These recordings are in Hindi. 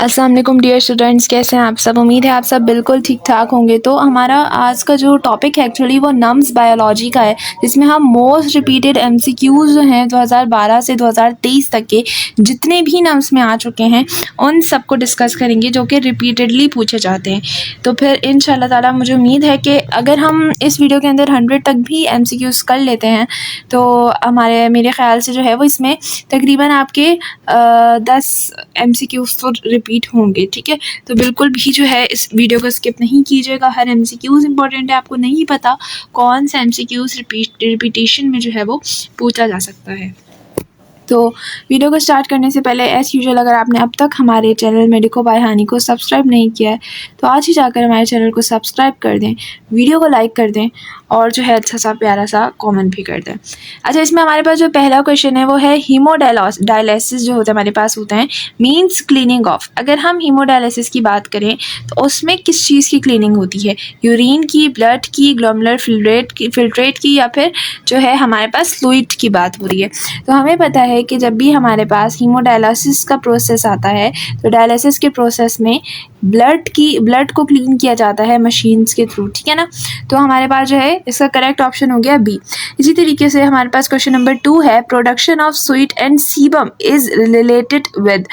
अस्सलाम वालेकुम डियर स्टूडेंट्स, कैसे हैं आप सब। उम्मीद है आप सब बिल्कुल ठीक ठाक होंगे। तो हमारा आज का जो टॉपिक है एक्चुअली वो नम्स बायोलॉजी का है, जिसमें हम मोस्ट रिपीटेड एमसीक्यूज जो हैं 2012 से 2023 तक के जितने भी नम्स में आ चुके हैं उन सब को डिस्कस करेंगे जो कि रिपीटेडली पूछे जाते हैं। तो फिर इंशाल्लाह ताला मुझे उम्मीद है कि अगर हम इस वीडियो के अंदर 100 तक भी एमसीक्यूज कर लेते हैं तो मेरे ख्याल से जो है वो इसमें तकरीबन आपके 10 एमसीक्यूज तो रिपीट होंगे। ठीक है, तो बिल्कुल भी जो है इस वीडियो को स्किप नहीं कीजिएगा। हर एमसीक्यूज इंपॉर्टेंट है। आपको नहीं पता कौन सा एमसीक्यूज रिपीटेशन में जो है वो पूछा जा सकता है। तो वीडियो को स्टार्ट करने से पहले एज़ यूजुअल अगर आपने अब तक हमारे चैनल मेडिको बाय हानी को सब्सक्राइब नहीं किया है तो आज ही जाकर हमारे चैनल को सब्सक्राइब कर दें, वीडियो को लाइक कर दें और जो है अच्छा सा प्यारा सा कमेंट भी कर दें। अच्छा, इसमें हमारे पास जो पहला क्वेश्चन है वो है हीमोडायलिसिस जो होता है हमारे पास होता है मीन्स क्लीनिंग ऑफ। अगर हम हीमोडायलिसिस की बात करें तो उसमें किस चीज़ की क्लीनिंग होती है? यूरिन की, ब्लड की, ग्लोमेरुलर फिल्ट्रेट की या फिर जो है हमारे पास फ्लूइड की बात हो रही है। तो हमें पता है कि जब भी हमारे पास हीमोडायलिसिस का प्रोसेस आता है तो डायलिसिस के प्रोसेस में ब्लड को क्लीन किया जाता है मशीन्स के थ्रू। ठीक है ना, तो हमारे पास जो है इसका करेक्ट ऑप्शन हो गया बी। इसी तरीके से हमारे पास क्वेश्चन नंबर 2 है production of sweet and sebum is related with.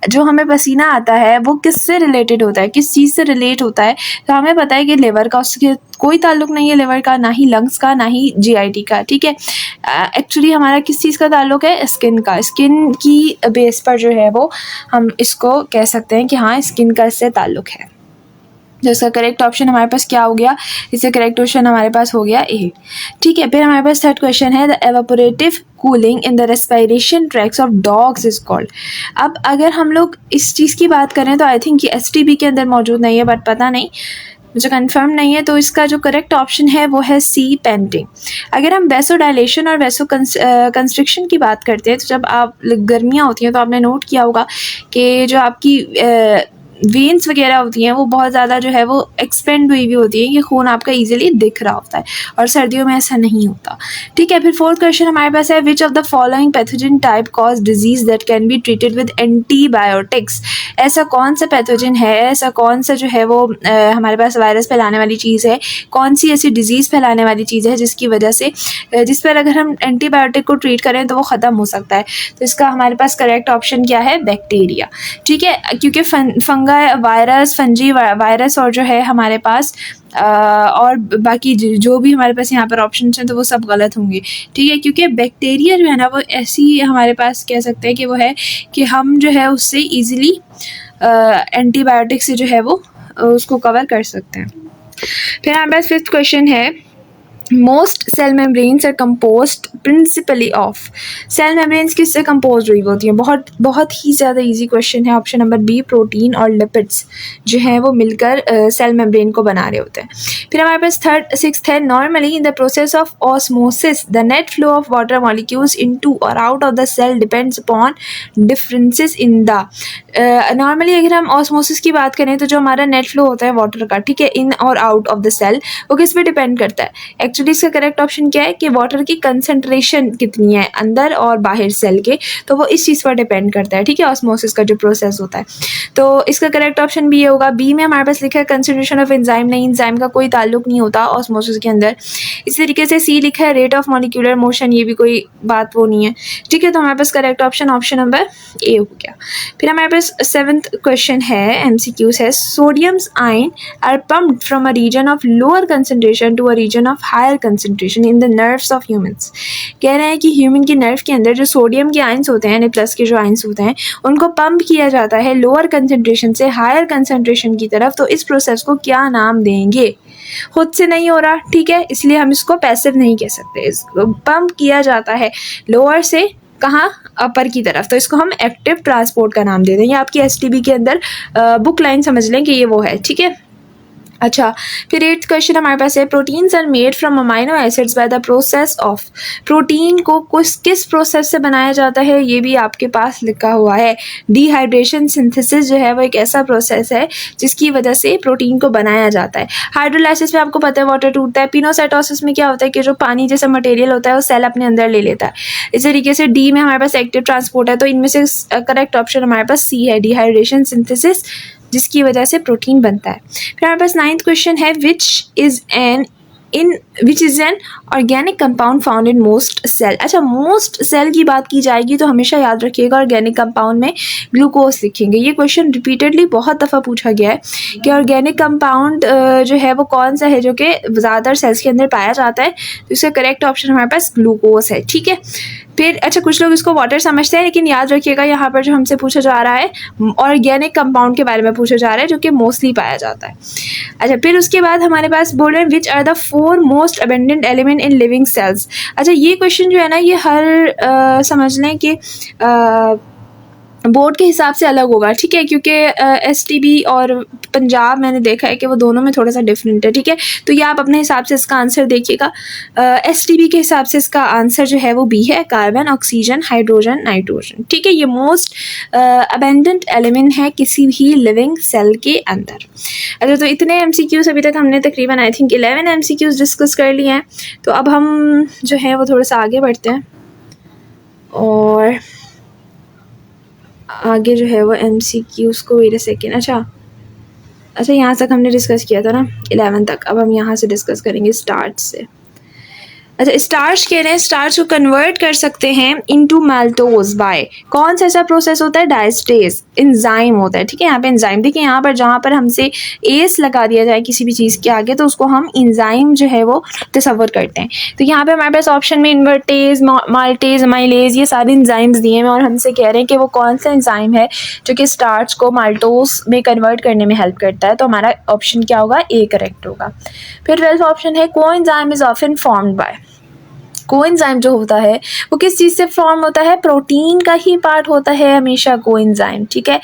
जो हमें पसीना आता है वो किससे रिलेटेड होता है, किस चीज़ से रिलेट होता है? तो हमें पता है कि लिवर का उसके कोई ताल्लुक नहीं है, लिवर का, ना ही लंग्स का, ना ही जीआईटी का। ठीक है, एक्चुअली हमारा किस चीज़ का ताल्लुक है? स्किन का। स्किन की बेस पर जो है वो हम इसको कह सकते हैं कि हाँ स्किन का इससे ताल्लुक है। जो इसका करेक्ट ऑप्शन हमारे पास क्या हो गया? इससे करेक्ट ऑप्शन हमारे पास हो गया ए। ठीक है, फिर हमारे पास थर्ड क्वेश्चन है the evaporative cooling in the respiration tracts of dogs is called. अब अगर हम लोग इस चीज़ की बात करें तो आई थिंक ये एसटीबी के अंदर मौजूद नहीं है, बट पता नहीं, मुझे कंफर्म नहीं है। तो इसका जो करेक्ट ऑप्शन है वो है सी पेंटिंग। अगर हम वैसोडाइलेशन और वैसो कंस्ट्रिक्शन की बात करते हैं तो जब आप गर्मियाँ होती हैं तो आपने नोट किया होगा कि जो आपकी वेन्स वगैरह होती हैं वो बहुत ज़्यादा जो है वो एक्सपेंड हुई होती है कि खून आपका इजीली दिख रहा होता है, और सर्दियों में ऐसा नहीं होता। ठीक है, फिर फोर्थ क्वेश्चन हमारे पास है which of the following pathogen type cause disease that can be treated with antibiotics. ऐसा कौन सा पैथोजन है, ऐसा कौन सा जो है वो हमारे पास वायरस फैलाने वाली चीज़ है, कौन सी ऐसी डिजीज़ फैलाने वाली चीज़ है जिसकी वजह से जिस पर अगर हम एंटीबायोटिक को ट्रीट करें तो वो ख़त्म हो सकता है? तो इसका हमारे पास करेक्ट ऑप्शन क्या है? बैक्टीरिया। ठीक है, क्योंकि वायरस, फंजी वायरस और जो है हमारे पास और बाकी जो भी हमारे पास यहाँ पर ऑप्शन हैं तो वो सब गलत होंगे। ठीक है, क्योंकि बैक्टीरिया जो है ना वो ऐसी हमारे पास कह सकते हैं कि वो है कि हम जो है उससे ईज़िली एंटीबायोटिक से जो है वो उसको कवर कर सकते हैं। फिर हमारे पास फिफ्थ क्वेश्चन है most cell membranes are composed principally of. Cell membranes किससे कंपोज हुई होती हैं? बहुत ही ज़्यादा इजी क्वेश्चन है। ऑप्शन नंबर बी, प्रोटीन और लिपिड्स जो हैं वो मिलकर सेल मेम्ब्रेन को बना रहे होते हैं। फिर हमारे पास सिक्स्थ है normally in the process of osmosis the net flow of water molecules into और out of the cell depends upon differences in the. Normally अगर हम ऑस्मोसिस की बात करें तो जो हमारा नेट फ्लो होता है वाटर का, ठीक है, इन और आउट ऑफ द सेल, वो किस पे डिपेंड करता है? एक्चुअली इसका करेक्ट ऑप्शन क्या है कि वाटर की कंसंट्रेशन कितनी है अंदर और बाहर सेल के, तो वो इस चीज़ पर डिपेंड करता है। ठीक है, ऑस्मोसिस का जो प्रोसेस होता है। तो इसका करेक्ट ऑप्शन भी ये होगा। बी में हमारे पास लिखा है कंसंट्रेशन ऑफ एंजाइम, नहीं, एंजाइम का कोई ताल्लुक नहीं होता ऑस्मोसिस के अंदर। इसी तरीके से सी लिखा है रेट ऑफ मॉलिक्यूलर मोशन, ये भी कोई बात वो नहीं है। ठीक है, तो हमारे पास करेक्ट ऑप्शन नंबर ए हो गया। फिर हमारे पास सेवंथ क्वेश्चन है एमसीक्यूज है sodiums ion are pumped from a region of lower concentration to a region of higher concentration in the nerves of humans. कह रहे हैं कि ह्यूमन के नर्व के अंदर जो सोडियम के आयंस होते हैं, प्लस के जो आयंस होते हैं, उनको पंप किया जाता है लोअर कंसंट्रेशन से हायर कंसंट्रेशन की तरफ। तो इस प्रोसेस को क्या नाम देंगे? खुद से नहीं हो रहा, ठीक है, इसलिए हम इसको पैसिव नहीं कह सकते। इसको पंप किया जाता है लोअर से कहाँ? अपर की तरफ, तो इसको हम एक्टिव ट्रांसपोर्ट का नाम दे देंगे। आपकी एसटीबी के अंदर बुक लाइन समझ लें कि ये वो है। ठीक है, अच्छा, फिर 8th क्वेश्चन हमारे पास है, proteins are made from amino acids by the process of. Protein को किस प्रोसेस से बनाया जाता है, ये भी आपके पास लिखा हुआ है। डिहाइड्रेशन सिंथेसिस जो है वो एक ऐसा प्रोसेस है जिसकी वजह से प्रोटीन को बनाया जाता है। हाइड्रोलाइसिस में आपको पता है वाटर टूटता है। पिनोसाइटोसिस में क्या होता है कि जो पानी जैसा मटेरियल होता है वो सेल अपने अंदर ले लेता है। इस तरीके से डी में हमारे पास एक्टिव ट्रांसपोर्ट है, तो इनमें से करेक्ट ऑप्शन हमारे पास सी है, डिहाइड्रेशन सिंथेसिस, जिसकी वजह से प्रोटीन बनता है। फिर हमारे पास 9th क्वेश्चन है, which is an organic compound found in most cell. अच्छा, मोस्ट सेल की बात की जाएगी तो हमेशा याद रखिएगा ऑर्गेनिक कंपाउंड में ग्लूकोज लिखेंगे। ये क्वेश्चन रिपीटेडली बहुत दफ़ा पूछा गया है कि ऑर्गेनिक कंपाउंड जो है वो कौन सा है जो कि ज़्यादातर सेल्स के अंदर पाया जाता है, तो इसका करेक्ट ऑप्शन हमारे पास ग्लूकोज है। ठीक है, फिर अच्छा, कुछ लोग इसको वाटर समझते हैं, लेकिन याद रखिएगा यहाँ पर जो हमसे पूछा जा रहा है ऑर्गेनिक कंपाउंड के बारे में पूछा जा रहा है जो कि मोस्टली पाया जाता है। अच्छा, फिर उसके बाद हमारे पास बोल रहे हैं, which are the 4 most abundant element in living cells. अच्छा, ये क्वेश्चन जो है ना ये हर समझ लें कि बोर्ड के हिसाब से अलग होगा। ठीक है, क्योंकि एसटीबी और पंजाब मैंने देखा है कि वो दोनों में थोड़ा सा डिफरेंट है। ठीक है, तो ये आप अपने हिसाब से इसका आंसर देखिएगा। एसटीबी के हिसाब से इसका आंसर जो है वो बी है, कार्बन, ऑक्सीजन, हाइड्रोजन, नाइट्रोजन। ठीक है, ये मोस्ट अबेंडेंट एलिमेंट है किसी भी लिविंग सेल के अंदर। अच्छा, तो इतने एमसीक्यूज अभी तक हमने तकरीबन आई थिंक 11 एमसीक्यूज डिस्कस कर लिए हैं। तो अब हम जो है वो थोड़ा सा आगे बढ़ते हैं और आगे जो है वो MCQs को, वेट अ सेकेंड। अच्छा, यहाँ तक हमने डिस्कस किया था ना 11 तक। अब हम यहाँ से डिस्कस करेंगे स्टार्च से। अच्छा, स्टार्च कह रहे हैं, स्टार्च को कन्वर्ट कर सकते हैं इनटू माल्टोज बाय कौन सा ऐसा प्रोसेस होता है, डायस्टेज एंजाइम होता है। ठीक है, यहाँ पे एंजाइम देखिए, यहाँ पर जहाँ पर हमसे एस लगा दिया जाए किसी भी चीज़ के आगे तो उसको हम एंजाइम जो है वो तस्वर करते हैं। तो यहाँ पे हमारे पास ऑप्शन में इन्वर्टेज, माल्टेज, माइलेज, ये सारे एंजाइम्स दिए हैं और हमसे कह रहे हैं कि वो कौन सा एंजाइम है जो कि स्टार्च को माल्टोज में कन्वर्ट करने में हेल्प करता है। तो हमारा ऑप्शन क्या होगा, ए करेक्ट होगा। फिर 12th ऑप्शन है, coenzyme is often formed by. Coenzyme जो होता है वो किस चीज़ से फॉर्म होता है, प्रोटीन का ही पार्ट होता है हमेशा कोएंजाइम। ठीक है,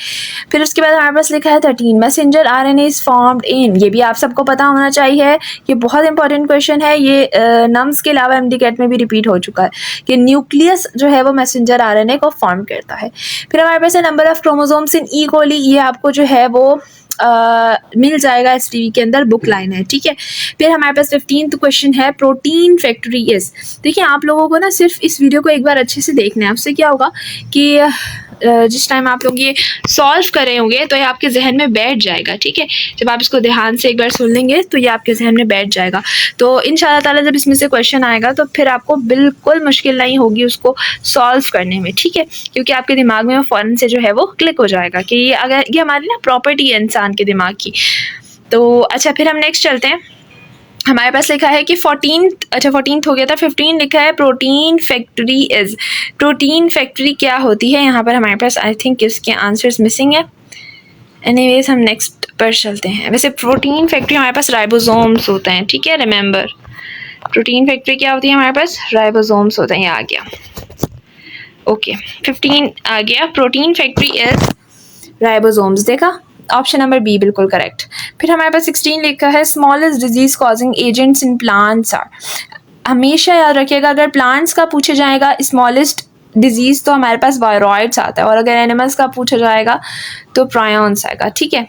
फिर उसके बाद हमारे पास लिखा है 13 messenger RNA is formed in. ये भी आप सबको पता होना चाहिए, ये बहुत इंपॉर्टेंट क्वेश्चन है। ये नम्स के अलावा MDCAT में भी रिपीट हो चुका है कि न्यूक्लियस जो है वो मैसेंजर आरएनए को फॉर्म करता है। फिर हमारे पास है नंबर ऑफ क्रोमोसोम्स इन ई कोली, ये आपको जो है वो मिल जाएगा STV के अंदर, बुक लाइन है। ठीक है, फिर हमारे पास 15th क्वेश्चन है, प्रोटीन फैक्ट्री इज। देखिए, आप लोगों को ना सिर्फ इस वीडियो को एक बार अच्छे से देखना है। आपसे क्या होगा कि जिस टाइम आप लोग ये सॉल्व कर रहे होंगे तो ये आपके जहन में बैठ जाएगा। ठीक है, जब आप इसको ध्यान से एक बार सुन लेंगे तो ये आपके जहन में बैठ जाएगा। तो इंशाल्लाह ताला जब इसमें से क्वेश्चन आएगा तो फिर आपको बिल्कुल मुश्किल नहीं होगी उसको सॉल्व करने में। ठीक है, क्योंकि आपके दिमाग में फ़ौरन से जो है वो क्लिक हो जाएगा कि ये अगर ये हमारी ना प्रॉपर्टी है इंसान के दिमाग की। तो अच्छा, फिर हम नेक्स्ट चलते हैं। हमारे पास लिखा है कि 14th हो गया था, 15 लिखा है, protein factory is. Protein factory क्या होती है, यहाँ पर हमारे पास आई थिंक इसके आंसर्स मिसिंग है। एनीवेज, हम नेक्स्ट पर चलते हैं। वैसे प्रोटीन फैक्ट्री हमारे पास राइबोसोम्स होते हैं। ठीक है, रिमेंबर प्रोटीन फैक्ट्री क्या होती है, हमारे पास राइबोसोम्स होते हैं। ये आ गया, ओके 15 आ गया, प्रोटीन फैक्ट्री इज राइबोसोम्स। देखा, ऑप्शन नंबर बी बिल्कुल करेक्ट। फिर हमारे पास 16 लिखा है, smallest disease causing agents in plants are. हमेशा याद रखिएगा अगर प्लांट्स का पूछा जाएगा स्मॉलेस्ट डिजीज तो हमारे पास वायरॉइड्स आता है, और अगर एनिमल्स का पूछा जाएगा तो प्रायॉन्स आएगा। ठीक है,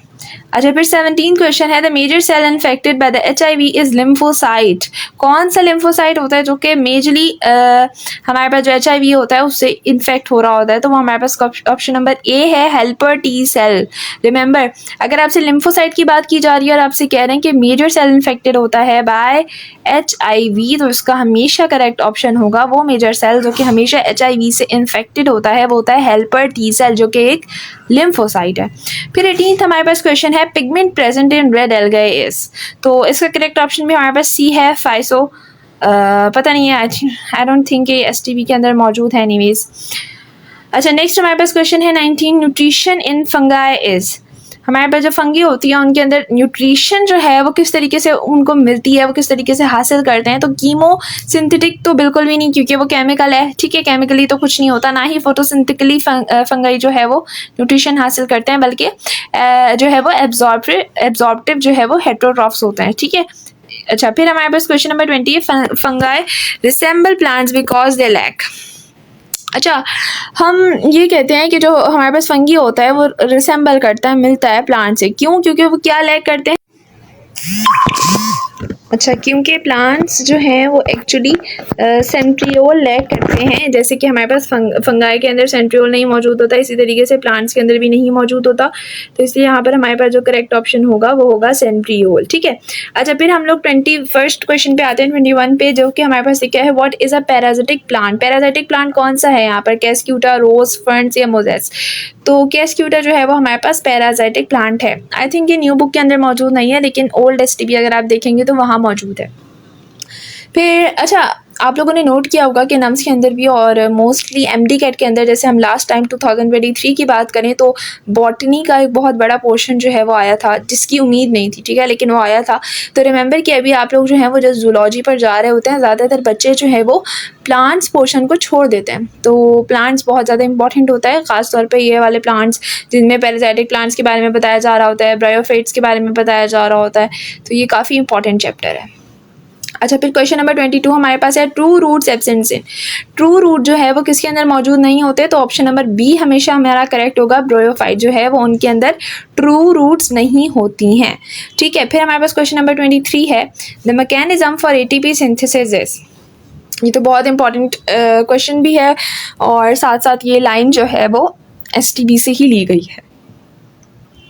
अच्छा, फिर 17 क्वेश्चन है, the major cell infected by the HIV is lymphocyte. कौन सा लिम्फोसाइट होता है जो कि मेजरली हमारे पास जो HIV होता है उससे इन्फेक्ट हो रहा होता है, तो वो हमारे पास ऑप्शन नंबर ए है, हेल्पर T सेल। रिमेंबर, अगर आपसे लिम्फोसाइट की बात की जा रही है और आपसे कह रहे हैं कि मेजर सेल इन्फेक्टेड होता है बाय HIV, तो इसका हमेशा करेक्ट ऑप्शन होगा वो मेजर सेल जो कि हमेशा HIV से इन्फेक्टेड होता है, वो होता है हेल्पर T सेल जो कि एक लिम्फोसाइट है। फिर 18th हमारे पास क्वेश्चन है, pigment present in red algae is. तो इसका करेक्ट ऑप्शन भी हमारे पास सी है, फाइसो। पता नहीं है, आई डोंट थिंक ये STB के अंदर मौजूद है। एनीवेज, अच्छा, नेक्स्ट हमारे पास क्वेश्चन है 19, न्यूट्रिशन इन फंगाई इज। हमारे पास जो फंगी होती है उनके अंदर न्यूट्रिशन जो है वो किस तरीके से उनको मिलती है, वो किस तरीके से हासिल करते हैं। तो कीमो सिंथेटिक तो बिल्कुल भी नहीं, क्योंकि वो केमिकल है, ठीक है, केमिकली तो कुछ नहीं होता, ना ही फोटोसिंथेटिकली फंगाई जो है वो न्यूट्रिशन हासिल करते हैं, बल्कि जो है वो एब्जॉर्प्टिव जो है वो हेटेरोट्रॉफ्स होते हैं, ठीक है। अच्छा, फिर हमारे पास क्वेश्चन नंबर 20 है, fungi resemble plants because they lack. अच्छा, हम ये कहते हैं कि जो हमारे पास फंगी होता है वो रिसेम्बल करता है, मिलता है प्लांट से, क्यों? क्योंकि वो क्या लैक करते हैं। अच्छा, क्योंकि प्लांट्स जो हैं वो एक्चुअली सेंट्रियोल लैक करते हैं। जैसे कि हमारे पास फंगाई के अंदर सेंट्रियोल नहीं मौजूद होता, इसी तरीके से प्लांट्स के अंदर भी नहीं मौजूद होता, तो इसलिए यहाँ पर हमारे पास जो करेक्ट ऑप्शन होगा वो होगा सेंट्रियोल, ठीक है। अच्छा, फिर हम लोग 21st क्वेश्चन पे आते हैं, 21 पे, जो कि हमारे पास क्या है, what is a parasitic plant. Parasitic plant कौन सा है यहाँ पर, कैस्क्यूटा, रोज, फर्न्स या मोजेस। तो कैस्क्यूटा जो है वो हमारे पास पैरासाइटिक प्लांट है। आई थिंक ये न्यू बुक के अंदर मौजूद नहीं है, लेकिन ओल्ड एसटीबी अगर आप देखेंगे तो वहाँ मौजूद है। फिर अच्छा, आप लोगों ने नोट किया होगा कि नम्स के अंदर भी और मोस्टली एमडी कैट के अंदर, जैसे हम लास्ट टाइम 2023 की बात करें तो बॉटनी का एक बहुत बड़ा पोर्शन जो है वो आया था, जिसकी उम्मीद नहीं थी, ठीक है, लेकिन वो आया था। तो रिमेंबर कि अभी आप लोग जो हैं वो जब जूलॉजी पर जा रहे होते हैं, ज़्यादातर बच्चे जो है वो प्लांट्स पोर्शन को छोड़ देते हैं। तो प्लांट्स बहुत ज़्यादा इंपॉर्टेंट होता है, ख़ासतौर पर ये वाले प्लांट्स जिनमें पैरासाइटिक प्लांट्स के बारे में बताया जा रहा होता है, ब्रायोफाइट्स के बारे में बताया जा रहा होता है, तो ये काफ़ी इंपॉर्टेंट चैप्टर है। अच्छा, फिर क्वेश्चन नंबर 22 हमारे पास है, true roots absent in. True root जो है वो किसके अंदर मौजूद नहीं होते, तो ऑप्शन नंबर बी हमेशा हमारा करेक्ट होगा। ब्रायोफाइट जो है वो उनके अंदर ट्रू रूट्स नहीं होती हैं, ठीक है। फिर हमारे पास क्वेश्चन नंबर 23 है, the mechanism for ATP synthesis is. ये तो बहुत इंपॉर्टेंट क्वेश्चन भी है, और साथ साथ ये लाइन जो है वो एसटीबी से ही ली गई है।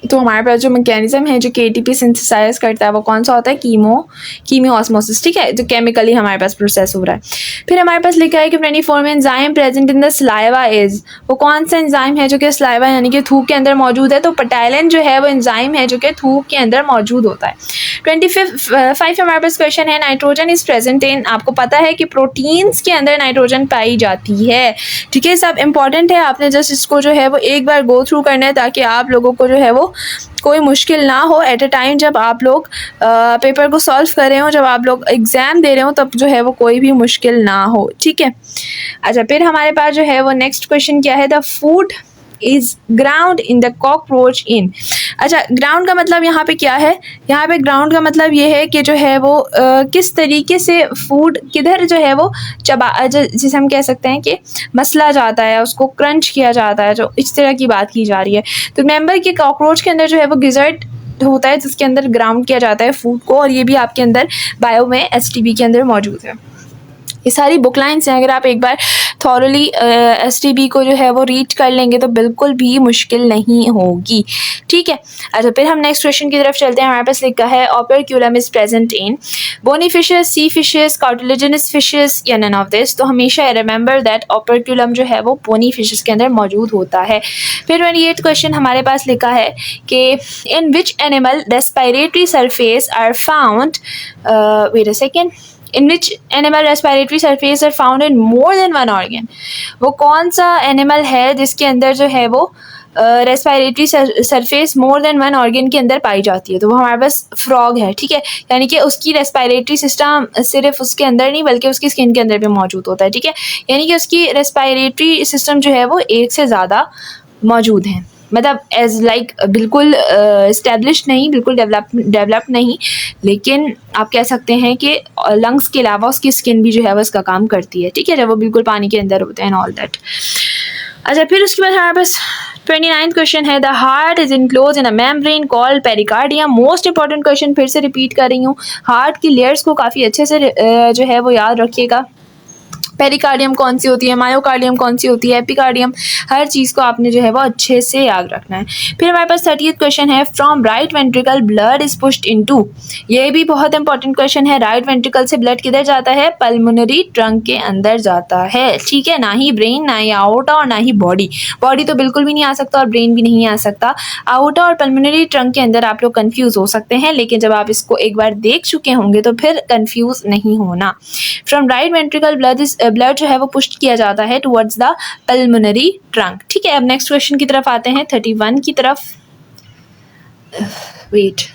तो हमारे पास जो मैकेनिज्म है जो कि एटीपी सिंथेसाइज करता है वो कौन सा होता है, कीमोऑस्मोसिस, ठीक है, जो केमिकली हमारे पास प्रोसेस हो रहा है। फिर हमारे पास लिखा है कि 24 में enzyme present in the saliva is. वो कौन सा एंजाइम है जो कि सलाइवा यानी कि थूक के अंदर मौजूद है, तो पटाइलिन जो है वो एंजाइम है जो कि थूक के अंदर मौजूद होता है। 25 हमारे पास क्वेश्चन है, नाइट्रोजन इज प्रेजेंट इन। आपको पता है कि प्रोटीन्स के अंदर नाइट्रोजन पाई जाती है, ठीक है, सब इंपॉर्टेंट है। आपने जस्ट इसको जो है वो एक बार गो थ्रू करना है, ताकि आप लोगों को जो है वो कोई मुश्किल ना हो एट अ टाइम, जब आप लोग पेपर को सॉल्व कर रहे हो, जब आप लोग एग्ज़ाम दे रहे हो, तब जो है वो कोई भी मुश्किल ना हो, ठीक है। अच्छा, फिर हमारे पास जो है वो नेक्स्ट क्वेश्चन क्या है, the food is ground in the cockroach in. अच्छा, ग्राउंड का मतलब यहाँ पे क्या है, यहाँ पे ग्राउंड का मतलब ये है कि जो है वो किस तरीके से फूड किधर जो है वो जिसे हम कह सकते हैं कि मसला जाता है, उसको क्रंच किया जाता है, जो इस तरह की बात की जा रही है। तो रिमेंबर कि कॉकरोच के अंदर जो है वो गिजर्ट होता है, जिसके अंदर ग्राउंड किया जाता है फूड को, और ये भी आपके अंदर बायो में एसटीबी के अंदर मौजूद है। ये सारी बुक लाइन्स हैं, अगर आप एक बार थॉरली एसटीबी को जो है वो रीड कर लेंगे तो बिल्कुल भी मुश्किल नहीं होगी, ठीक है। अच्छा, फिर हम नेक्स्ट क्वेश्चन की तरफ चलते हैं। हमारे पास लिखा है, operculum is present in bony fishes, sea fishes, cartilaginous fishes या नन ऑफ दिस। तो हमेशा रिमेंबर दैट ओपर्क्यूलम जो है वो बोनी फिशेस के अंदर मौजूद होता है। फिर 28 क्वेश्चन हमारे पास लिखा है कि in which animal respiratory surface are found, wait a second, in which animal respiratory surface are found in more than one organ। वो कौन सा एनिमल है जिसके अंदर जो है वो respiratory surface more than one organ के अंदर पाई जाती है। तो वो हमारे पास फ्रॉग है, ठीक है, यानी कि उसकी रेस्पिरेटरी सिस्टम सिर्फ उसके अंदर नहीं बल्कि उसकी स्किन के अंदर भी मौजूद होता है, ठीक है, यानी कि उसकी रेस्पिरेटरी सिस्टम जो है वो एक से ज़्यादा मौजूद है, मतलब एज लाइक बिल्कुल इस्टेब्लिश नहीं, बिल्कुल डेवलप नहीं, लेकिन आप कह सकते हैं कि लंग्स के अलावा उसकी स्किन भी जो है वो इसका काम करती है, ठीक है, जब वो बिल्कुल पानी के अंदर होते हैं एंड ऑल दैट। अच्छा, फिर उसके बाद हमारे पास 29th क्वेश्चन है, the heart is enclose in a membrane called pericardium. Most important question, फिर से रिपीट कर रही हूँ, हार्ट की लेयर्स को काफ़ी अच्छे से जो है वो याद रखिएगा। पेरिकार्डियम कौन सी होती है, मायोकार्डियम कौन सी होती है, एपिकार्डियम, हर चीज़ को आपने जो है वो अच्छे से याद रखना है। फिर हमारे पास 30th क्वेश्चन है, from right ventricle blood is pushed into. ये भी बहुत इंपॉर्टेंट क्वेश्चन है, राइट वेंट्रिकल से ब्लड किधर जाता है, पल्मोनरी ट्रंक के अंदर जाता है, ठीक है, ना ही ब्रेन, ना ही आउटा और ना ही बॉडी। बॉडी तो बिल्कुल भी नहीं आ सकता और ब्रेन भी नहीं आ सकता। आउटा और पल्मोनरी ट्रंक के अंदर आप लोग कन्फ्यूज़ हो सकते हैं, लेकिन जब आप इसको एक बार देख चुके होंगे तो फिर कन्फ्यूज़ नहीं होना। फ्रॉम राइट वेंट्रिकल ब्लड जो है वो पुश किया जाता है टुवर्ड्स द पल्मोनरी ट्रंक, ठीक है। अब नेक्स्ट क्वेश्चन की तरफ आते हैं, 31 की तरफ। Wait,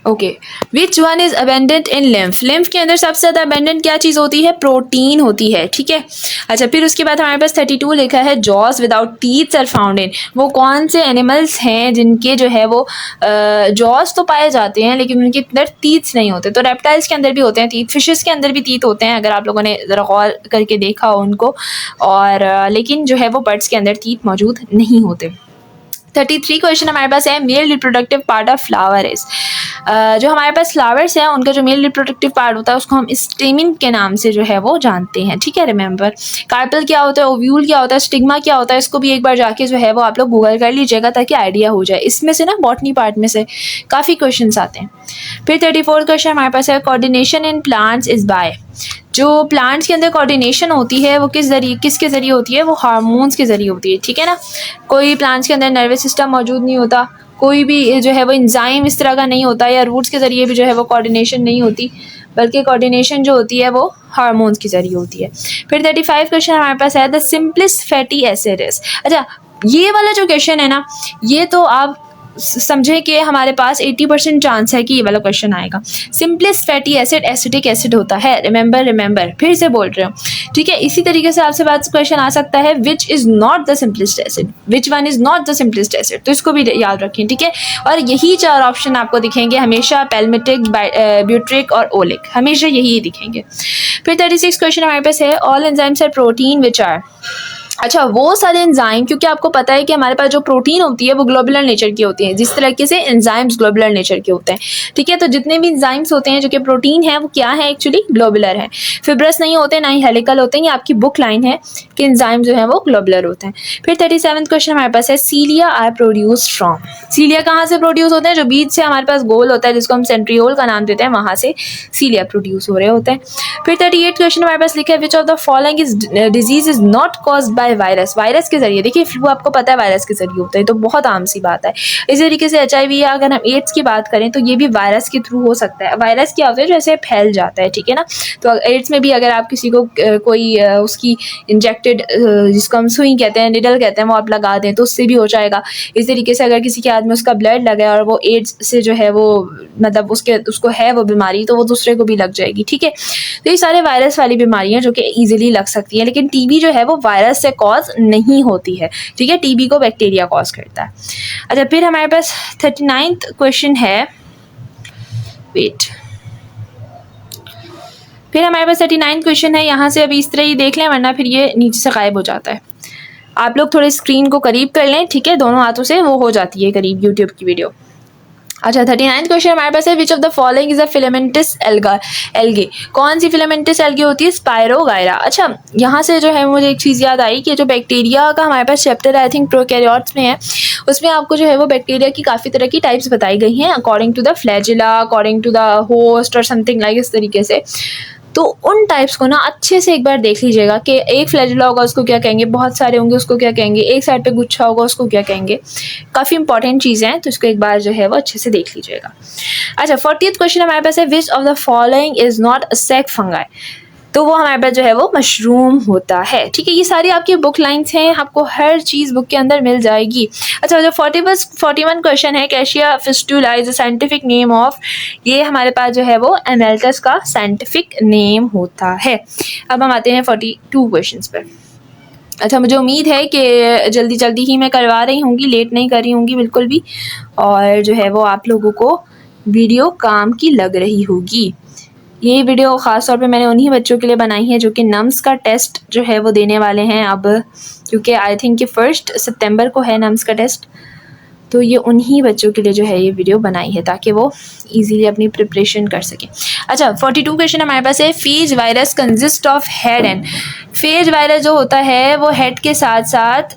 okay, which one is abundant in lymph? Lymph के अंदर सबसे ज़्यादा अबेंडेंट क्या चीज़ होती है? प्रोटीन होती है, ठीक है। अच्छा, फिर उसके बाद हमारे पास 32 लिखा है, jaws without teeths are found in. वो कौन से एनिमल्स हैं जिनके जो है वो जॉस तो पाए जाते हैं लेकिन उनके अंदर टीथ्स नहीं होते? तो रेप्टाइल्स के अंदर भी होते हैं टीथ, फिशेस के अंदर भी टीथ होते हैं, अगर आप लोगों ने ज़रा गौर करके देखा हो उनको, और लेकिन जो है वो बर्ड्स के अंदर टीथ मौजूद नहीं होते। 33 क्वेश्चन हमारे पास है, male reproductive part of flower is. जो हमारे पास फ्लावर्स हैं उनका जो मेल रिप्रोडक्टिव पार्ट होता है उसको हम स्टेमिन के नाम से जो है वो जानते हैं, ठीक है। रिमेंबर, कार्पेल क्या होता है, ओव्यूल क्या होता है, स्टिग्मा क्या होता है, इसको भी एक बार जाके जो है वो आप लोग गूगल कर लीजिएगा ताकि आइडिया हो जाए। इसमें से ना बॉटनी पार्ट में से काफ़ी क्वेश्चन आते हैं। फिर 34 क्वेश्चन हमारे पास है, coordination in plants is by. जो प्लांट्स के अंदर कोऑर्डिनेशन होती है वो किसके ज़रिए होती है? वो हार्मोन्स के ज़रिए होती है, ठीक है ना। कोई प्लांट्स के अंदर नर्वस सिस्टम मौजूद नहीं होता, कोई भी जो है वो एंजाइम इस तरह का नहीं होता, या रूट्स के ज़रिए भी जो है वो कोऑर्डिनेशन नहीं होती, बल्कि कोऑर्डिनेशन जो होती है वो हार्मोन्स के ज़रिए होती है। फिर 35 क्वेश्चन हमारे पास है, the simplest fatty acid is. अच्छा, ये वाला जो क्वेश्चन है ना, ये तो आप समझे कि हमारे पास 80% चांस है कि ये वाला क्वेश्चन आएगा। Simplest fatty acid acetic acid होता है, रिमेंबर, फिर से बोल रहे हो, ठीक है। इसी तरीके से आपसे बात क्वेश्चन आ सकता है, which is not the simplest acid, which one is not the simplest acid, तो इसको भी याद रखें, ठीक है। और यही 4 ऑप्शन आपको दिखेंगे हमेशा, पैल्मिटिक, ब्यूट्रिक और ओलिक, हमेशा यही दिखेंगे। फिर 36 क्वेश्चन हमारे पास है, all enzymes are protein which are. अच्छा, वो सारे एंजाइम, क्योंकि आपको पता है कि हमारे पास जो प्रोटीन होती है वो ग्लोबुलर नेचर की होती है, जिस तरीके से एंजाइम्स ग्लोबुलर नेचर के होते हैं, ठीक है। तो जितने भी एंजाइम्स होते हैं जो कि प्रोटीन है वो क्या है? एक्चुअली ग्लोबुलर है, फिब्रस नहीं होते, ना ही हेलिकल होते हैं। ये आपकी बुक लाइन है कि एंजाइम जो है वो ग्लोबुलर होते हैं। फिर 37 क्वेश्चन हमारे पास है, सीलिया आर प्रोड्यूस फ्रॉम। सीलिया कहाँ से प्रोड्यूस होते हैं? जो बीज से हमारे पास गोल होता है जिसको हम सेंट्रियोल का नाम देते हैं, वहाँ से सीलिया प्रोड्यूस हो रहे होते हैं। फिर 38 क्वेश्चन हमारे पास लिखा है, which of the following is disease is not caused by virus. Virus के जरिए, देखिए फ्लू आपको पता है वायरस के जरिए होता है, तो बहुत आम सी बात है। इसी तरीके से HIV या अगर हम एड्स की बात करें तो ये भी वायरस के थ्रू हो सकता है। वायरस क्या होता है? जैसे फैल जाता है, ठीक है ना। तो एड्स में भी अगर आप किसी को कोई उसकी इंजेक्टेड, जिसको हम सुई कहते हैं, निडल कहते हैं, वो आप लगा दें तो उससे भी हो जाएगा। इस तरीके से अगर किसी के हाथ में उसका ब्लड लगा और वो एड्स से जो है वो मतलब उसको है वो बीमारी, तो वो दूसरे को भी लग जाएगी, ठीक है। तो ये सारे वायरस वाली बीमारियां जो कि ईजिली लग सकती हैं, लेकिन टीबी जो है वो वायरस से कॉज नहीं होती है, ठीक है। टीबी को बैक्टीरिया कॉज करता है। अच्छा, फिर हमारे पास 39th क्वेश्चन है, वेट, फिर हमारे पास 39 क्वेश्चन है। यहाँ से अभी इस तरह ही देख लें, वरना फिर ये नीचे से गायब हो जाता है। आप लोग थोड़े स्क्रीन को करीब कर लें, ठीक है, दोनों हाथों से, वो हो जाती है करीब यूट्यूब की वीडियो। अच्छा, 39 क्वेश्चन हमारे पास है, which of the following is a filamentous algae. कौन सी फिलामेंटस एल्गे होती है? स्पायरोगायरा। अच्छा, यहाँ से जो है मुझे एक चीज़ याद आई कि जो बैक्टीरिया का हमारे पास चैप्टर आई थिंक प्रोकैरियोट्स में है, उसमें आपको जो है वो बैक्टीरिया की काफ़ी तरह की टाइप्स बताई गई हैं, according to the flagella, according to the host और समथिंग लाइक इस तरीके से। तो उन टाइप्स को ना अच्छे से एक बार देख लीजिएगा कि एक फ्लैजिला होगा उसको क्या कहेंगे, बहुत सारे होंगे उसको क्या कहेंगे, एक साइड पे गुच्छा होगा उसको क्या कहेंगे। काफ़ी इंपॉर्टेंट चीज़ें हैं, तो इसको एक बार जो है वो अच्छे से देख लीजिएगा। अच्छा, 40th क्वेश्चन हमारे पास है, which of the following is not a sac fungi. तो वो हमारे पास जो है वो मशरूम होता है, ठीक है। ये सारी आपकी बुक लाइन्स हैं, आपको हर चीज़ बुक के अंदर मिल जाएगी। अच्छा, जो 41 क्वेश्चन है, cassia fistula is the scientific name of. ये हमारे पास जो है वो एमेल्टस का साइंटिफिक नेम होता है। अब हम आते हैं 42 क्वेश्चन पर। अच्छा, मुझे उम्मीद है कि जल्दी ही मैं करवा रही होंगी, लेट नहीं कर रही होंगी बिल्कुल भी, और जो है वो आप लोगों को वीडियो काम की लग रही होगी। ये वीडियो ख़ास तौर पे मैंने उन्हीं बच्चों के लिए बनाई है जो कि नम्स का टेस्ट जो है वो देने वाले हैं अब, क्योंकि आई थिंक कि 1 सितंबर को है नम्स का टेस्ट। तो ये उन्हीं बच्चों के लिए जो है ये वीडियो बनाई है ताकि वो इजीली अपनी प्रिपरेशन कर सकें। अच्छा, 42 क्वेश्चन हमारे पास है, phase virus consist of head and. Phase virus जो होता है वो हेड के साथ साथ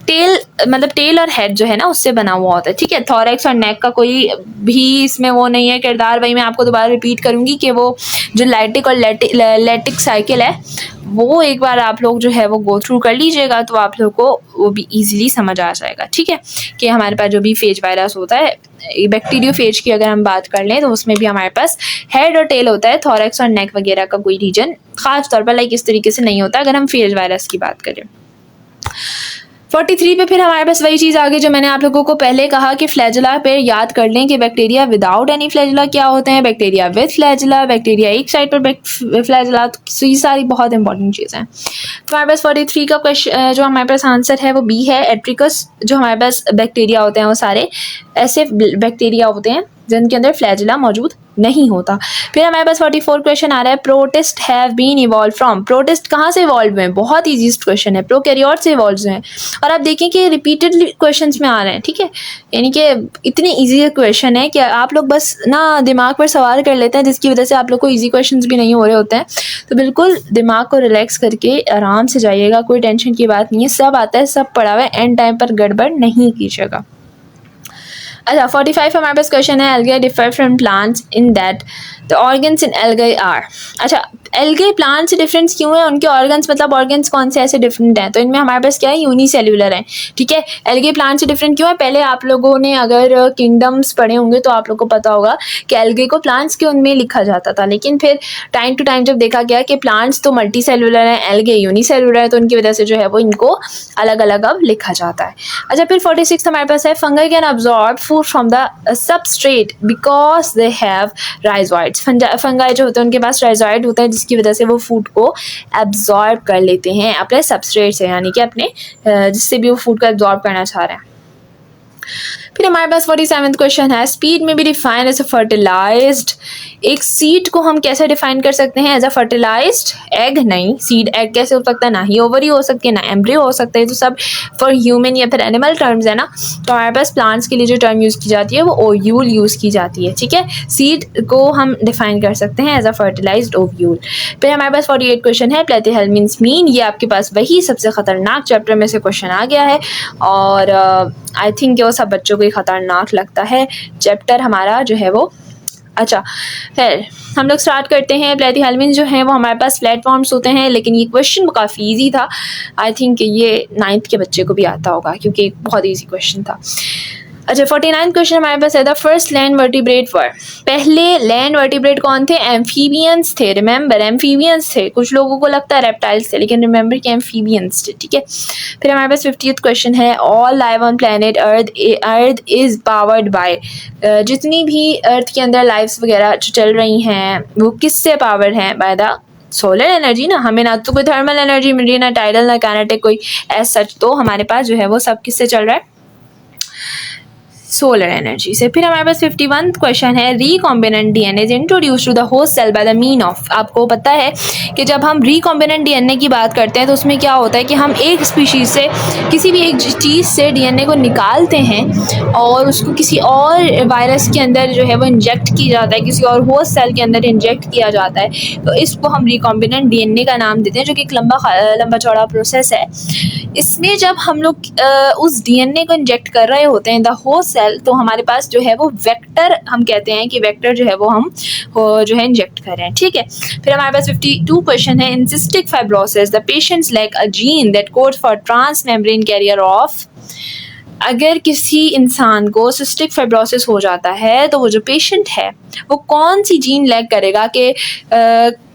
टेल, मतलब टेल और हेड जो है ना उससे बना हुआ होता है, ठीक है। थॉरेक्स और नेक का कोई भी इसमें वो नहीं है किरदार। वही मैं आपको दोबारा रिपीट करूँगी कि वो जो लैटिक और लैटिक साइकिल है वो एक बार आप लोग जो है वो गो थ्रू कर लीजिएगा तो आप लोग को वो भी इजीली समझ आ जाएगा, ठीक है। कि हमारे पास जो भी फेज वायरस होता है, बैक्टीरियोफेज की अगर हम बात कर लें तो उसमें भी हमारे पास हेड और टेल होता है, थॉरेक्स और नेक वगैरह का कोई रीजन खास तौर पर लाइक इस तरीके से नहीं होता अगर हम फेज वायरस की बात करें। 43 पे फिर हमारे पास वही चीज़ आ गई जो मैंने आप लोगों को पहले कहा कि फ्लैजेला पे याद कर लें कि बैक्टीरिया विदाउट एनी फ्लैजेला क्या होते हैं, बैक्टीरिया विद फ्लैजेला, बैक्टीरिया एक साइड पर फ्लैजेला। तो ये सारी बहुत इंपॉर्टेंट चीज़ें हैं। तो हमारे पास 43 का क्वेश्चन जो हमारे पास आंसर है वो बी है, एट्रिकस। जो हमारे पास बैक्टीरिया होते हैं वो सारे ऐसे बैक्टीरिया होते हैं जिनके अंदर फ्लैजेला मौजूद नहीं होता। फिर हमारे पास 44 क्वेश्चन आ रहा है, protist have been evolve from. Protist कहाँ से इवॉल्व हुए हैं? बहुत ईजीस्ट क्वेश्चन है, प्रोकैरियोट से इवॉल्व हुए हैं। और आप देखें कि रिपीटेडली क्वेश्चंस में आ रहे हैं, ठीक है, यानी कि इतनी ईजी क्वेश्चन है कि आप लोग बस ना दिमाग पर सवार कर लेते हैं, जिसकी वजह से आप लोग को ईजी क्वेश्चंस भी नहीं हो रहे होते हैं। तो बिल्कुल दिमाग को रिलैक्स करके आराम से जाइएगा, कोई टेंशन की बात नहीं है, सब आता है, सब पढ़ा हुआ है, एंड टाइम पर गड़बड़ नहीं कीजिएगा। अच्छा 45 हमारे पास क्वेश्चन है, algae differ from plants in that the organs in algae are. अच्छा एल्गे प्लांट से डिफरेंस क्यों है? उनके ऑर्गन्स मतलब ऑर्गन्स कौन से ऐसे डिफरेंट हैं? तो इनमें हमारे पास क्या है, यूनिसेल्युलर है, ठीक है। एल्गे प्लांट से डिफरेंट क्यों है? पहले आप लोगों ने अगर किंगडम्स पढ़े होंगे तो आप लोग को पता होगा कि एल्गे को प्लांट्स के उनमें लिखा जाता था, लेकिन फिर टाइम टू टाइम जब देखा गया कि प्लांट्स तो मल्टी सेल्युलर हैं, एल्गे यूनिसेल्युलर है, तो उनकी वजह से जो है वो इनको अलग अलग अब लिखा जाता है। अच्छा फिर 46 हमारे पास है, fungi can absorb food from the substrate because they have rhizoids. Fungi जो होते हैं उनके पास राइजोइड होता है, जिसकी वजह से वो फूड को एब्जॉर्ब कर लेते हैं अपने सबस्ट्रेट से, यानी कि अपने जिससे भी वो फूड को एब्जॉर्ब करना चाह रहे हैं। फिर हमारे पास 47th क्वेश्चन है, स्पीड में भी डिफाइन एज अ फर्टिलाइज्ड। एक सीड को हम कैसे डिफाइन कर सकते हैं? As a fertilized egg. नहीं, सीड एग कैसे हो सकता है? ना ही ओवरी हो सकती है, ना एम्ब्रियो हो सकता है। तो सब फॉर ह्यूमन या फिर एनिमल टर्म्स है ना। तो हमारे पास प्लांट्स के लिए जो टर्म यूज़ की जाती है वो ओव्यूल यूज़ की जाती है, ठीक है। सीड को हम डिफाइन कर सकते हैं एज अ फर्टिलाइज्ड ओव्यूल। फिर हमारे पास 48 क्वेश्चन है, प्लेटिहेल्मिन्स मीन। ये आपके पास वही सबसे ख़तरनाक चैप्टर में से क्वेश्चन आ गया है, और आई थिंक वो सब बच्चों को खतरनाक लगता है चैप्टर हमारा जो है वो। अच्छा फिर हम लोग स्टार्ट करते हैं। प्लेटिहेल्मिन्स जो है वो हमारे पास प्लेटफॉर्म्स होते हैं, लेकिन ये क्वेश्चन काफ़ी इजी था। आई थिंक ये 9th के बच्चे को भी आता होगा, क्योंकि एक बहुत इजी क्वेश्चन था। अच्छा 49 क्वेश्चन हमारे पास है, द फर्स्ट लैंड वर्टिब्रेट वर। पहले लैंड वर्टिब्रेट कौन थे? एम्फीबियंस थे। रिमेंबर एम्फीबियंस थे। कुछ लोगों को लगता है रेप्टाइल्स थे, लेकिन रिमेंबर कि एम्फीबियंस थे, ठीक है। फिर हमारे पास 50th क्वेश्चन है, all live on planet earth is powered by. जितनी भी अर्थ के अंदर लाइव्स वगैरह जो चल रही हैं वो किससे पावर्ड हैं? बाय द सोलर एनर्जी ना। हमें ना तो कोई थर्मल एनर्जी मिल रही है, ना टाइडल, ना काइनेटिक कोई एज सच। तो हमारे पास जो है वो सब किससे चल रहा है? सोलर एनर्जी से। फिर हमारे पास 51th क्वेश्चन है, recombinant DNA is introduce to the host cell by the mean of. आपको पता है कि जब हम रिकॉम्बिनेंट डीएनए की बात करते हैं तो उसमें क्या होता है कि हम एक स्पीशीज से, किसी भी एक चीज़ से डीएनए को निकालते हैं और उसको किसी और वायरस के अंदर जो है वो इंजेक्ट किया जाता है, किसी और होस्ट सेल के अंदर इंजेक्ट किया जाता है। तो इसको हम रिकॉम्बिनेंट डीएनए का नाम देते हैं, जो कि एक लंबा चौड़ा प्रोसेस है। इसमें जब हम लोग उस डीएनए को इंजेक्ट कर रहे होते हैं द होस्ट सेल, तो हमारे पास जो है वो वेक्टर, हम कहते हैं कि वेक्टर जो है वो हम जो है इंजेक्ट कर रहे हैं, ठीक है। फिर हमारे पास 52 क्वेश्चन है, in cystic fibrosis the patients lack a gene that code for transmembrane carrier of. अगर किसी इंसान को सिस्टिक फाइब्रोसिस हो जाता है तो वो जो पेशेंट है वो कौन सी जीन लैक करेगा कि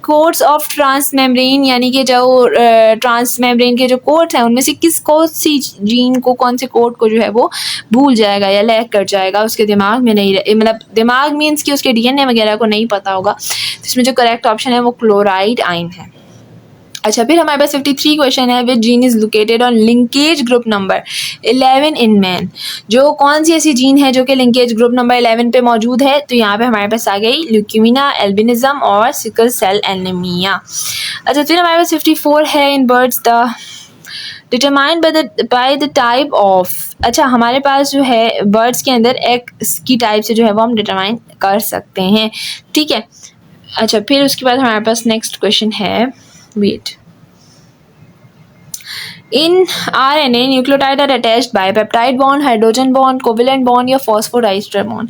कोड्स ऑफ ट्रांस मेम्ब्रेन, यानी कि जो ट्रांस मेम्ब्रेन के जो कोड्स हैं उनमें से कौन सी जीन को, कौन से कोड को जो है वो भूल जाएगा या लैक कर जाएगा, उसके दिमाग में नहीं, मतलब दिमाग मीन्स कि उसके डीएनए वगैरह को नहीं पता होगा। तो इसमें जो करेक्ट ऑप्शन है वो क्लोराइड आयन है। अच्छा फिर हमारे पास 53 क्वेश्चन है, which gene is located on linkage group number 11 in man. जो कौन सी ऐसी जीन है जो कि लिंकेज ग्रुप नंबर 11 पे मौजूद है? तो यहाँ पे हमारे पास आ गई ल्यूकीमिया, एल्बिनिज्म और सिकल सेल एनीमिया। अच्छा फिर हमारे पास 54 है, in birds the determined by the type of. अच्छा हमारे पास जो है बर्ड्स के अंदर एग की टाइप से जो है वो हम डिटरमाइन कर सकते हैं, ठीक है। अच्छा फिर उसके बाद हमारे पास नेक्स्ट क्वेश्चन है, wait, in RNA nucleotide are attached by peptide bond, hydrogen bond, covalent bond या फॉस्फोडाइस्टर बॉन्ड।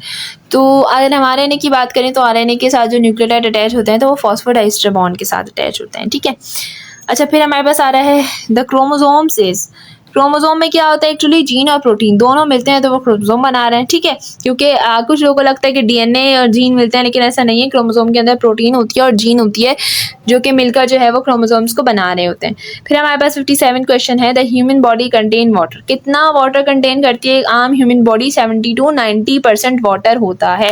तो अगर हम RNA की बात करें तो RNA के साथ जो न्यूक्लियोटाइड अटैच होते हैं तो वो फॉस्फोडाइस्टर बॉन्ड के साथ अटैच होते हैं, ठीक है। अच्छा फिर हमारे पास आ रहा है, द क्रोमोसोम्स इज क्रोमोसोम में क्या होता है एक्चुअली, जीन और प्रोटीन दोनों मिलते हैं तो वो क्रोमोसोम बना रहे हैं, ठीक है। क्योंकि कुछ लोगों को लगता है कि डीएनए और जीन मिलते हैं, लेकिन ऐसा नहीं है। क्रोमोसोम के अंदर प्रोटीन होती है और जीन होती है, जो कि मिलकर जो है वो क्रोमोसोम्स को बना रहे होते हैं। फिर हमारे पास 57 क्वेश्चन है, the human body contain water. कितना वाटर कंटेन करती है आम ह्यूमन बॉडी? 70 to 90% वाटर होता है।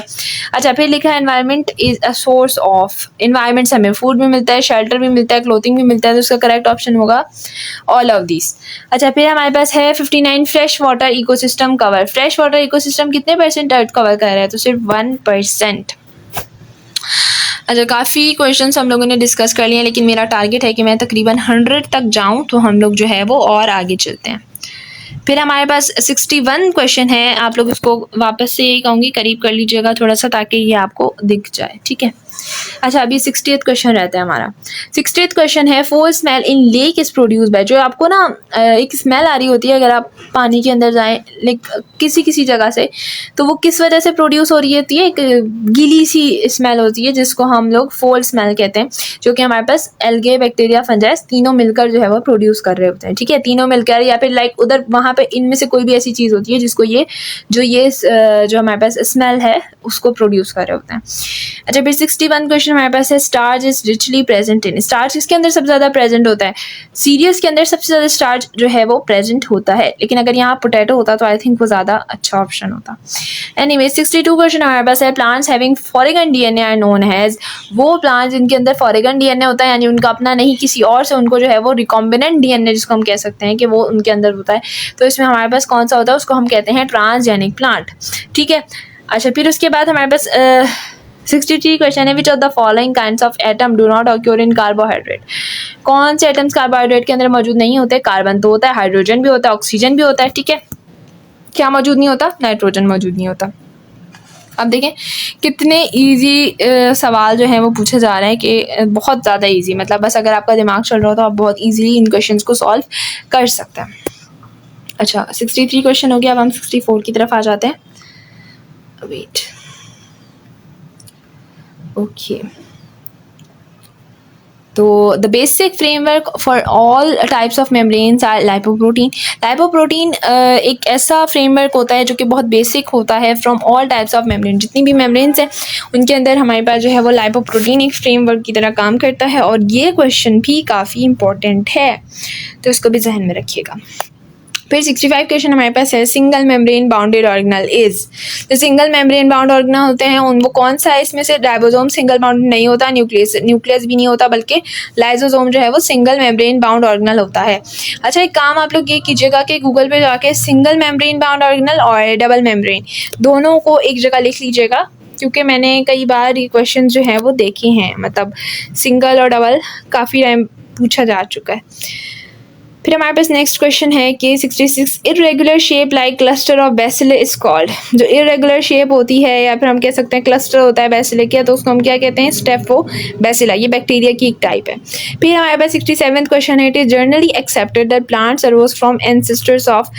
अच्छा, फिर लिखा है environment is a source of. Environment से हमें फूड भी मिलता है, शेल्टर भी मिलता है, क्लोथिंग भी मिलता है, तो उसका करेक्ट ऑप्शन होगा ऑल ऑफ दिस। अच्छा, फिर हमारे पास है 59 fresh water ecosystem cover. Fresh water ecosystem कितने परसेंट अर्थ कवर कर रहा है? तो सिर्फ 1%। अच्छा, काफ़ी क्वेश्चंस हम लोगों ने डिस्कस कर लिए हैं, लेकिन मेरा टारगेट है कि मैं तकरीबन 100 तक जाऊं, तो हम लोग जो है वो और आगे चलते हैं। फिर हमारे पास 61 क्वेश्चन है, आप लोग उसको वापस से यही कहूँगी करीब कर लीजिएगा थोड़ा सा, ताकि ये आपको दिख जाए, ठीक है। अच्छा, अभी 60th क्वेश्चन रहता है हमारा। 60th क्वेश्चन है, four smell in lake is produce by. जो आपको ना एक स्मेल आ रही होती है अगर आप पानी के अंदर जाएं किसी किसी जगह से, तो वो किस वजह से प्रोड्यूस हो रही होती है? एक गीली सी स्मेल होती है जिसको हम लोग फोल स्मेल कहते हैं, जो कि हमारे पास एल्गे, बैक्टीरिया, फंजाइस तीनों मिलकर जो है वो प्रोड्यूस कर रहे होते हैं, ठीक है। तीनों मिलकर, या फिर लाइक उधर वहाँ पे इनमें से कोई भी ऐसी चीज़ होती है जिसको ये जो हमारे पास स्मेल है उसको प्रोड्यूस कर रहे होते हैं। अच्छा, फिर 61 क्वेश्चन हमारे पास है, starch is richly present in. Starch किसके अंदर सबसे ज़्यादा प्रेजेंट होता है? सीरियल्स के अंदर सबसे ज़्यादा स्टार्च जो है वो प्रेजेंट होता है, लेकिन अगर यहाँ पोटैटो होता तो आई थिंक वो ज़्यादा अच्छा ऑप्शन होता। एनीवे, 62 क्वेश्चन हमारे पास है, plants having foreign DNA are known has. वो प्लांट्स जिनके अंदर फॉरेगन डीएनए होता है, यानी उनका अपना नहीं किसी और से उनको जो है वो रिकॉम्बिनेंट डीएनए जिसको हम कह सकते हैं कि वो उनके अंदर होता है, तो इसमें हमारे पास कौन सा होता है? उसको हम कहते हैं ट्रांसजेनिक प्लांट, ठीक है। अच्छा, फिर उसके बाद हमारे पास 63 क्वेश्चन है, which of the following kinds of atom do not occur in carbohydrate. कौन से एटम्स कार्बोहाइड्रेट के अंदर मौजूद नहीं होते? कार्बन तो होता है, हाइड्रोजन भी होता है, ऑक्सीजन भी होता है, ठीक है। क्या मौजूद नहीं होता? नाइट्रोजन मौजूद नहीं होता। अब देखें कितने इजी सवाल जो हैं वो पूछे जा रहे हैं कि बहुत ज़्यादा इजी, मतलब बस अगर आपका दिमाग चल रहा हो तो आप बहुत इजीली इन क्वेश्चंस को सॉल्व कर सकते हैं। अच्छा, 63 क्वेश्चन हो गया, अब हम 64 की तरफ आ जाते हैं। Wait, okay. तो the basic framework for all types of membranes are lipoprotein. Lipoprotein एक ऐसा फ्रेमवर्क होता है जो कि बहुत बेसिक होता है from all types of membrane. जितनी भी मेम्ब्रेन्स हैं उनके अंदर हमारे पास जो है वो लाइपोप्रोटीन एक फ्रेमवर्क की तरह काम करता है, और ये क्वेश्चन भी काफ़ी इंपॉर्टेंट है, तो इसको भी जहन में रखिएगा। फिर 65 क्वेश्चन हमारे पास है, single membrane bounded organelle is. जो सिंगल मेम्ब्रेन बाउंड ऑर्गेनल होते हैं उन वो कौन सा है? इसमें से राइबोसोम सिंगल बाउंडेड नहीं होता, न्यूक्लियस भी नहीं होता, बल्कि लाइसोसोम जो है वो सिंगल मेम्ब्रेन बाउंड ऑर्गेनल होता है। अच्छा, एक काम आप लोग ये कीजिएगा कि गूगल पे जाके सिंगल मेम्ब्रेन बाउंड ऑर्गेनल और डबल मेम्ब्रेन दोनों को एक जगह लिख लीजिएगा, क्योंकि मैंने कई बार ये क्वेश्चन जो हैं वो देखे हैं, मतलब सिंगल और डबल काफ़ी टाइम पूछा जा चुका है। फिर हमारे पास नेक्स्ट क्वेश्चन है कि 66 irregular shape like cluster of bacilli is called. जो इरेगुलर शेप होती है या फिर हम कह सकते हैं क्लस्टर होता है बेसिले का, तो उसको हम क्या कहते हैं? स्टेफो बेसिला। ये बैक्टीरिया की एक टाइप है। फिर हमारे पास 67 क्वेश्चन है, it is generally accepted that plants arrows from ancestors of.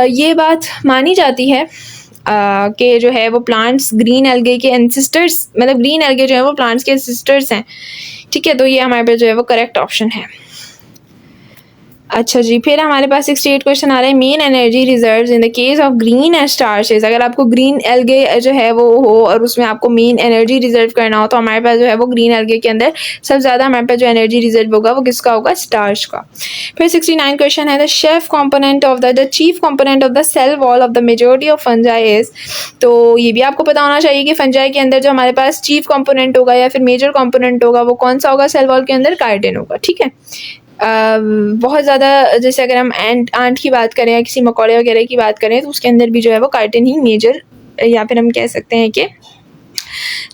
ये बात मानी जाती है कि जो है वो प्लांट्स ग्रीन एल्गे के एंसेस्टर्स, मतलब ग्रीन एल्गे जो है वो प्लांट्स के एंसेस्टर्स हैं, ठीक है। तो ये हमारे पास जो है वो करेक्ट ऑप्शन है। अच्छा जी, फिर हमारे पास 68 क्वेश्चन आ रहा है, main energy reserves in the case of green starches. अगर आपको ग्रीन एल्गे जो है वो हो और उसमें आपको मेन एनर्जी रिजर्व करना हो, तो हमारे पास जो है वो ग्रीन एल्गे के अंदर सबसे ज़्यादा हमारे पास जो एनर्जी रिजर्व होगा वो किसका होगा? स्टार्च का। फिर 69 क्वेश्चन है, the chef component of the chief component of the cell wall of the majority of fungi is. तो ये भी आपको पता होना चाहिए कि फंजाई के अंदर जो हमारे पास चीफ कॉम्पोनेंट होगा या फिर मेजर कॉम्पोनेंट होगा वो कौन सा होगा? सेल वॉल के अंदर काइटिन होगा, ठीक है। बहुत ज़्यादा, जैसे अगर हम आंट की बात करें या किसी मकोड़े वगैरह की बात करें, तो उसके अंदर भी जो है वो काइटिन ही मेजर या फिर हम कह सकते हैं कि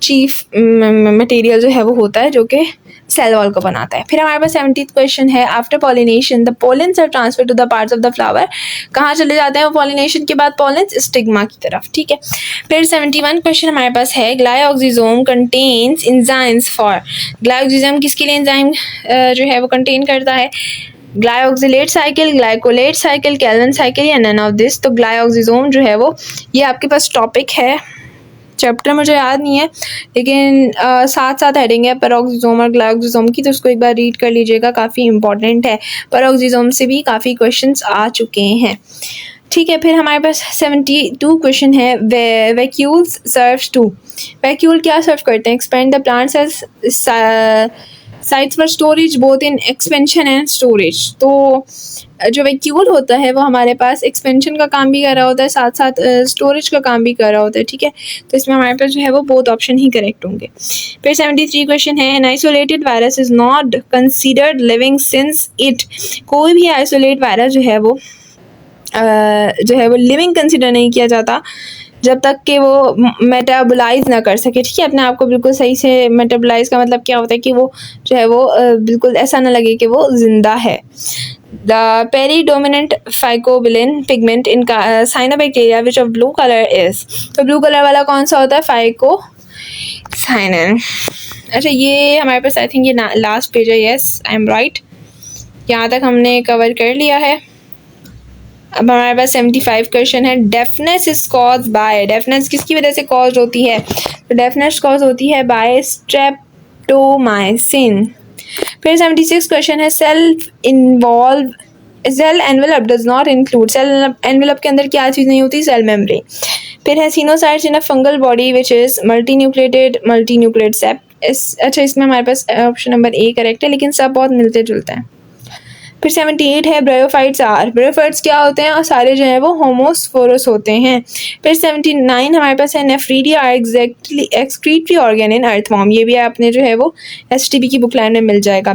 चीफ मटेरियल जो है वो होता है जो कि सेल वॉल को बनाता है। फिर हमारे पास 70th क्वेश्चन है, after pollination the pollens are transfer to the parts of the flower. कहाँ चले जाते हैं वो पॉलिनेशन के बाद? पोलेंस स्टिग्मा की तरफ, ठीक है। फिर 71 क्वेश्चन हमारे पास है, ग्लाइऑक्सिसोम कंटेन्स एंजाइम्स फॉर। ग्लाइऑक्सिसोम किसके लिए एंजाइम जो है वो कंटेन करता है? Glyoxylate cycle, glycolate cycle, Calvin cycle या नन ऑफ दिस। तो ग्लाइऑक्सिसोम जो है वो, ये आपके पास टॉपिक है चैप्टर मुझे याद नहीं है, लेकिन साथ साथ हेडिंग है पैरोक्सिसोम और ग्लाइकोसोम की, तो उसको एक बार रीड कर लीजिएगा, काफ़ी इंपॉर्टेंट है। पैरोक्सिसोम से भी काफ़ी क्वेश्चंस आ चुके हैं। ठीक है, फिर हमारे पास 72 क्वेश्चन है। वैक्यूल्स सर्व्स टू, वैक्यूल क्या सर्व करते हैं? Expand the plants as sites for storage both in expansion and storage. तो जो वैक्यूल होता है वो हमारे पास एक्सपेंशन का काम भी कर रहा होता है, साथ साथ स्टोरेज का काम भी कर रहा होता है। ठीक है, तो इसमें हमारे पास जो है वो बोथ ऑप्शन ही करेक्ट होंगे। फिर 73 क्वेश्चन है। An isolated virus is not considered living since it, कोई भी आइसोलेट वायरस जो है वो लिविंग कंसिडर नहीं किया जाता जब तक कि वो मेटाबोलाइज ना कर सके। ठीक है, अपने आप को बिल्कुल सही से मेटाबोलाइज का मतलब क्या होता है कि वो जो है वो बिल्कुल ऐसा ना लगे कि वो जिंदा है। The predominant phycobilin pigment in cyanobacteria which of blue colour is, तो ब्लू कलर वाला कौन सा होता है? फाइकोसाइनिन। अच्छा, ये हमारे पास आई थिंक ये लास्ट पेज है। यस, आई एम राइट, यहाँ तक हमने कवर कर लिया है। अब हमारे पास 75 क्वेश्चन है। Deafness is cause by, deafness किसकी वजह से कॉज होती है? तो डेफनेस कॉज होती है बाय स्ट्रेप्टोमाइसिन। फिर 76 क्वेश्चन है। Cell envelope does not include, cell envelope के अंदर क्या चीज़ नहीं होती? Cell membrane. फिर है coenocytes in a fungal body which is multinucleate सेप। अच्छा, इसमें हमारे पास ऑप्शन नंबर ए करेक्ट है, लेकिन सब बहुत मिलते जुलते हैं। फिर 78 है। ब्रायोफाइट्स आर, ब्रायोफाइट्स क्या होते हैं? और सारे जो है वो होमोस्फोरस होते हैं। फिर 79 हमारे पास है। Nephridia are exactly excretory organ in earthworm, ये भी आपने जो है वो STB की बुक लाइन में मिल जाएगा।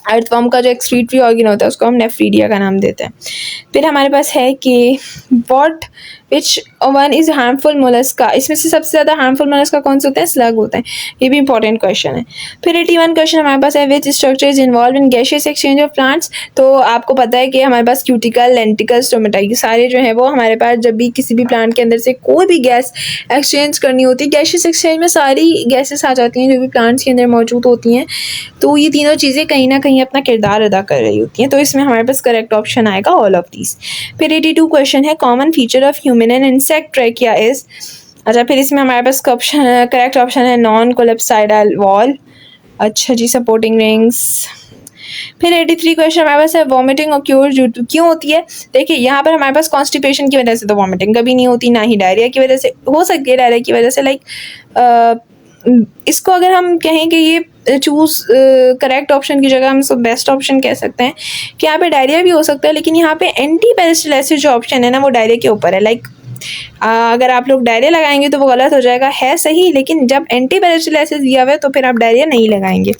अर्थवॉर्म का जो एक्सक्रीटरी ऑर्गन होता है उसको हम नेफ्रीडिया का नाम देते हैं। फिर हमारे पास है कि what which one is harmful Mollusca, इसमें से सबसे ज़्यादा हार्मफुल मोलस्का कौन से होते हैं? स्लग होते हैं। ये भी इंपॉर्टेंट क्वेश्चन है। फिर 81 क्वेश्चन हमारे पास है। Which structure is involve in gaseous exchange of plants, तो आपको पता है कि हमारे पास क्यूटिकल, लेंटिकल, स्टोमेटा, ये सारे जो है वो हमारे पास जब भी किसी भी प्लांट के अंदर से कोई भी गैस एक्सचेंज करनी होती है, गैशियस एक्सचेंज में सारी गैसेस आ जाती हैं जो भी प्लांट्स के अंदर मौजूद होती हैं, तो ये तीनों चीज़ें कहीं ना कहीं अपना किरदार अदा कर रही होती हैं। तो इसमें हमारे पास करेक्ट ऑप्शन आएगा ऑल ऑफ दीज। फिर 82 क्वेश्चन है। Common feature of human and insect trachea is, अच्छा, फिर इसमें हमारे पास करेक्ट ऑप्शन है नॉन कोलेप्साइडल वॉल। अच्छा जी, सपोर्टिंग रिंग्स। फिर 83 क्वेश्चन हमारे पास है। वॉमिटिंग ऑक्यूर क्यों होती है? देखिए, यहाँ पर हमारे पास कॉन्स्टिपेशन की वजह से तो वॉमिटिंग कभी नहीं होती, ना ही डायरिया की वजह से हो सकती है। डायरिया की वजह से इसको अगर हम कहें कि ये चूज़ करेक्ट ऑप्शन की जगह हम इसको बेस्ट ऑप्शन कह सकते हैं कि यहाँ पे डायरिया भी हो सकता है, लेकिन यहाँ पे एंटी पेरिस्टालसिस जो ऑप्शन है ना वो डायरिया के ऊपर है। अगर आप लोग डायरिया लगाएंगे तो वो गलत हो जाएगा, है सही, लेकिन जब एंटी पेरिस्टालसिस दिया हुआ है तो फिर आप डायरिया नहीं लगाएंगे।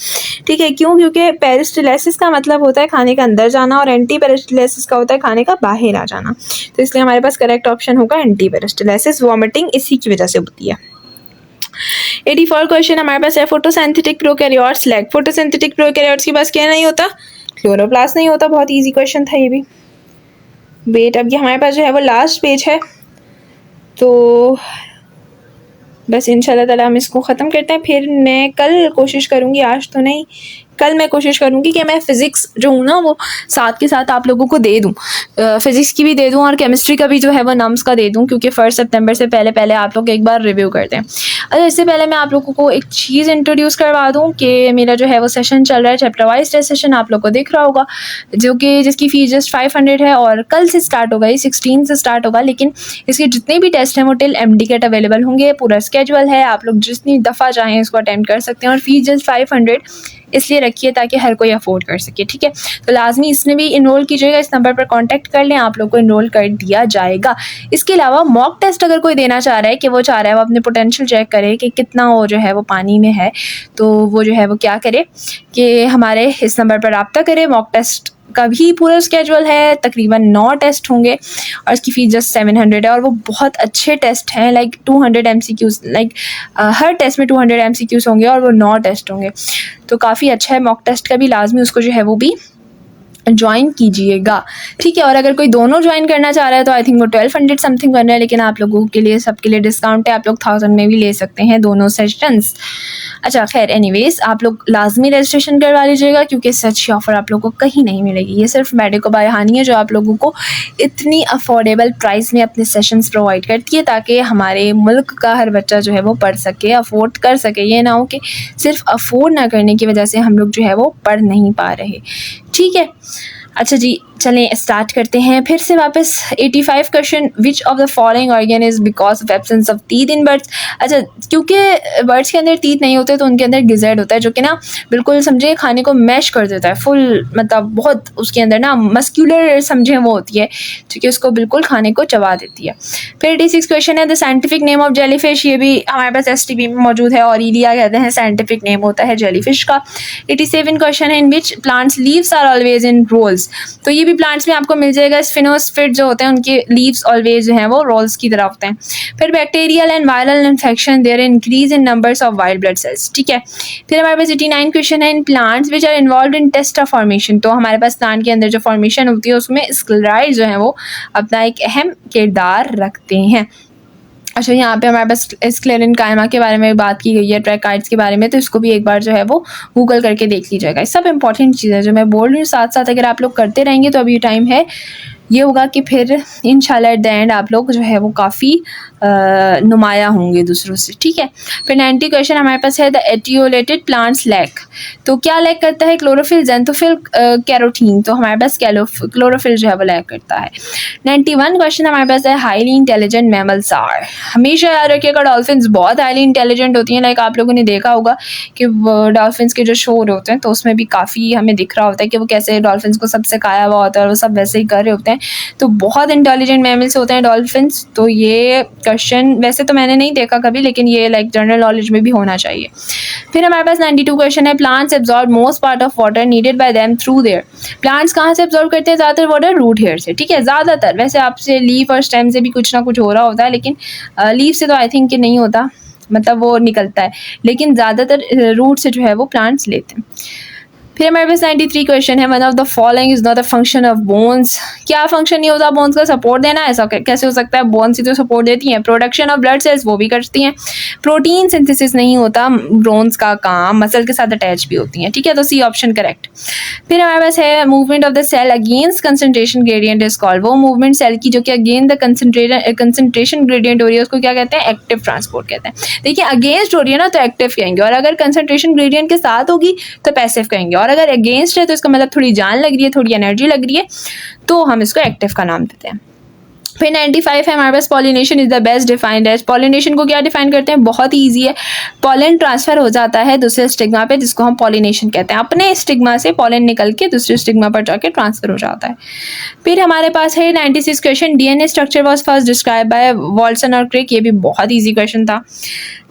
ठीक है, क्यों? क्योंकि पेरिस्टालसिस का मतलब होता है खाने का अंदर जाना और एंटी पेरिस्टालसिस का होता है खाने का बाहर आ जाना, तो इसलिए हमारे पास करेक्ट ऑप्शन होगा एंटी पेरिस्टालसिस। वॉमिटिंग इसी की वजह से होती है। 84 क्वेश्चन हमारे पास है। Photosynthetic prokaryotes lack, photosynthetic prokaryotes के पास क्या नहीं होता? क्लोरोप्लास्ट नहीं होता। बहुत इजी क्वेश्चन था ये भी। वेट, अब ये हमारे पास जो है वो लास्ट पेज है, तो बस इंशाल्लाह ताला हम इसको ख़त्म करते हैं। फिर मैं कल कोशिश करूँगी, आज तो नहीं, कल मैं कोशिश करूँगी कि मैं फ़िज़िक्स जो हूँ ना वो साथ के साथ आप लोगों को दे दूँ, फ़िज़िक्स की भी दे दूँ और केमिस्ट्री का भी जो है वो नम्स का दे दूँ, क्योंकि 1 सितंबर से पहले आप लोग एक बार रिव्यू करते हैं। अच्छा, इससे पहले मैं आप लोगों को एक चीज़ इंट्रोड्यूस करवा दूँ कि मेरा जो है वो सेशन चल रहा है, चैप्टर वाइज टेस्ट सेशन आप लोग को दिख रहा होगा, जो कि जिसकी फ़ीस जस्ट 500 है और कल से स्टार्ट होगा, ये 16 से स्टार्ट होगा, लेकिन इसके जितने भी टेस्ट हैं वो टिल MDCAT अवेलेबल होंगे। पूरा स्केजुअल है, आप लोग जितनी दफ़ा चाहें इसको अटेंड कर सकते हैं और फीस जस्ट 500 इसलिए रखिए ताकि हर कोई अफोर्ड कर सके। ठीक है, तो लाजमी इसमें भी इनरोल कीजिएगा, इस नंबर पर कांटेक्ट कर लें, आप लोग को इनरोल कर दिया जाएगा। इसके अलावा मॉक टेस्ट अगर कोई देना चाह रहा है कि वो चाह रहा है वो अपने पोटेंशियल चेक करे कि कितना वो जो है वो पानी में है, तो वो जो है वो क्या करे कि हमारे इस नंबर पर रब्ता करे। मॉक टेस्ट का भी पूरा स्केजुअल है, तकरीबन 9 टेस्ट होंगे और इसकी फ़ीस जस्ट 700 है और वो बहुत अच्छे टेस्ट हैं, 200 MCQs, हर टेस्ट में 200 MCQs होंगे और वो 9 टेस्ट होंगे, तो काफ़ी अच्छा है। मॉक टेस्ट का भी लाजमी उसको जो है वो भी ज्वाइन कीजिएगा, ठीक है। और अगर कोई दोनों ज्वाइन करना चाह रहा है तो आई थिंक वो 1200 समथिंग करना है, लेकिन आप लोगों के लिए सबके लिए डिस्काउंट है, आप लोग 1000 में भी ले सकते हैं दोनों सेशंस। अच्छा खैर एनीवेज आप लोग लाजमी रजिस्ट्रेशन करवा लीजिएगा, क्योंकि सच ऑफ़र आप लोगों को कहीं नहीं मिलेगी। ये सिर्फ मेडिको बाय हानी है जो आप लोगों को इतनी अफोर्डेबल प्राइस में अपने सेशंस प्रोवाइड करती है, ताकि हमारे मुल्क का हर बच्चा जो है वो पढ़ सके, अफोर्ड कर सके। ये ना हो कि सिर्फ अफोर्ड ना करने की वजह से हम लोग जो है वो पढ़ नहीं पा रहे, ठीक है। अच्छा जी चलें स्टार्ट करते हैं फिर से वापस। 85 question, which of the following organ is because of absence of teeth in birds. अच्छा क्योंकि बर्ड्स के अंदर टीथ नहीं होते तो उनके अंदर गिज़र्ड होता है, जो कि ना बिल्कुल समझे खाने को मैश कर देता है फुल, मतलब बहुत उसके अंदर ना मस्क्यूलर समझें वो होती है, ठीक है, उसको बिल्कुल खाने को चबा देती है। फिर 86 क्वेश्चन है the scientific name of jellyfish. ये भी हमारे पास STB में मौजूद है, ऑरेलिया कहते हैं साइंटिफिक नेम होता है जेलीफिश का। 87 क्वेश्चन है in which plants leaves are always in rolls. तो ये भी प्लांट्स में आपको मिल जाएगा। स्फिनोस्फिट जो होते हैं उनके लीव्स ऑलवेज जो हैं वो रोल्स की तरह होते हैं। फिर bacterial and viral infection there increase in numbers of white blood cells, ठीक है। फिर हमारे पास 89 क्वेश्चन है in plants which are involve in testa formation. तो हमारे पास प्लांट के अंदर जो फॉर्मेशन होती है उसमें स्क्लेराइड जो है वो अपना एक अहम किरदार रखते हैं। अच्छा यहाँ पे हमारे पास स्क्लेरिन कायमा के बारे में बात की गई है, ट्रैकाइड्स के बारे में, तो इसको भी एक बार जो है वो गूगल करके देख लीजिएगा। ये सब इंपॉर्टेंट चीज़ है जो मैं बोल रही हूँ, साथ साथ अगर आप लोग करते रहेंगे तो अभी टाइम है, ये होगा कि फिर इंशाल्लाह एट द एंड आप लोग जो है वो काफ़ी नुमाया होंगे दूसरों से, ठीक है। फिर 90 क्वेश्चन हमारे पास है द एटियोलेटेड प्लांट्स लैक। तो क्या लैक करता है? Chlorophyll, xanthophyll, carotene. तो हमारे पास क्लोरोफिल जो है वो लैक करता है। 91 क्वेश्चन हमारे पास है हाईली इंटेलिजेंट मैमल्स आर। हमेशा याद रखिएगा डॉल्फिन्स बहुत हाईली इंटेलिजेंट होती हैं। लाइक आप लोगों ने देखा होगा कि डॉल्फिन्स के जो शो होते हैं तो उसमें भी काफ़ी हमें दिख रहा होता है कि वो कैसे डॉल्फिन्स को सब सिखाया हुआ होता है और वो सब वैसे ही कर रहे होते हैं। तो बहुत इंटेलिजेंट मैमल्स होते हैं डॉल्फिन्स। तो ये क्वेश्चन वैसे तो मैंने नहीं देखा कभी, लेकिन ये लाइक जनरल नॉलेज में भी होना चाहिए। फिर हमारे पास 92 क्वेश्चन है plants absorb most part of water needed bye them through their. Plants कहाँ से एब्जॉर्ब करते हैं ज़्यादातर वाटर? रूट हेयर से, ठीक है। ज़्यादातर वैसे आपसे लीफ और स्टेम से भी कुछ ना कुछ हो रहा होता है, लेकिन लीफ से तो आई थिंक नहीं होता, मतलब वो निकलता है, लेकिन ज़्यादातर रूट से जो है वो प्लांट्स लेते हैं। फिर हमारे पास 93 क्वेश्चन है one of the following is not a function of bones. क्या फंक्शन नहीं होता बोन्स का? सपोर्ट देना। ऐसा कैसे हो सकता है? बोन्स ही तो सपोर्ट देती हैं। प्रोडक्शन ऑफ ब्लड सेल्स, वो भी करती हैं। प्रोटीन सिंथेसिस नहीं होता बोन्स का काम, मसल के साथ अटैच भी होती हैं, ठीक है। तो सी ऑप्शन करेक्ट। फिर हमारे पास है movement of the cell against concentration gradient is called. वो मूवमेंट सेल की जो कि अगेंस्ट द कंसंट्रेशन ग्रेडियंट हो रही है उसको क्या कहते हैं? एक्टिव ट्रांसपोर्ट कहते हैं। देखिए अगेंस्ट हो रही है ना तो एक्टिव कहेंगे, और अगर कंसंट्रेशन ग्रेडियंट के साथ होगी तो पैसिव कहेंगे, और अगर अगेंस्ट है तो इसका मतलब थोड़ी जान लग रही है, थोड़ी एनर्जी लग रही है, तो हम इसको एक्टिव का नाम देते हैं। फिर 95 है हमारे पास pollination is the best defined as. Pollination को क्या डिफाइन करते हैं? बहुत ही ईजी है। पॉलन ट्रांसफर हो जाता है दूसरे स्टिग्मा पे, जिसको हम पॉलिनेशन कहते हैं। अपने स्टिग्मा से पॉलन निकल के दूसरे स्टिग्मा पर जाके ट्रांसफर हो जाता है। फिर हमारे पास है 96 question DNA structure was first describe by Watson और क्रिक। ये भी बहुत ईजी क्वेश्चन था।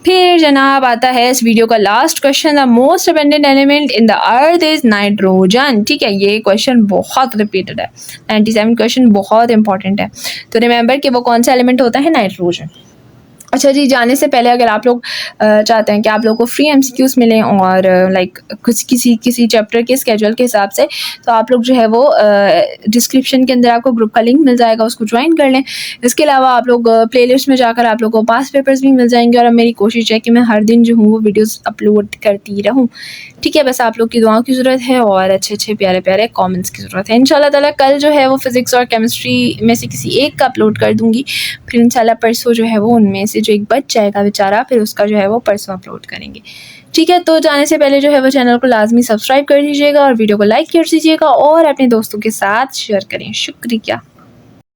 फिर जनाब आता है इस वीडियो का last question, the most abundant element in the earth is nitrogen, ठीक है। ये क्वेश्चन बहुत रिपीटेड है। 97 क्वेश्चन बहुत इंपॉर्टेंट है, तो रिमेंबर कि वो कौन सा एलिमेंट होता है? नाइट्रोजन। अच्छा जी जाने से पहले अगर आप लोग चाहते हैं कि आप लोग को फ्री MCQs मिलें और लाइक कुछ किसी चैप्टर के स्केड्यूल के हिसाब से, तो आप लोग जो है वो डिस्क्रिप्शन के अंदर आपको ग्रुप का लिंक मिल जाएगा, उसको ज्वाइन कर लें। इसके अलावा आप लोग प्लेलिस्ट में जाकर आप लोग को पास्ट पेपर्स भी मिल जाएंगे, और अब मेरी कोशिश है कि मैं हर दिन जो हूँ वो वीडियोज़ अपलोड करती रहूँ, ठीक है। बस आप लोग की दुआओं की ज़रूरत है और अच्छे अच्छे प्यारे प्यारे कमेंट्स की ज़रूरत है। इंशाल्लाह ताला कल जो है वो फिज़िक्स और केमिस्ट्री में से किसी एक का अपलोड कर दूँगी। फिर इंशाल्लाह परसों जो है वो उनमें से जो एक बच जाएगा बेचारा, फिर उसका जो है वो परसों अपलोड करेंगे, ठीक है। तो जाने से पहले जो है वो चैनल को लाजमी सब्सक्राइब कर दीजिएगा और वीडियो को लाइक कर दीजिएगा और अपने दोस्तों के साथ शेयर करें। शुक्रिया।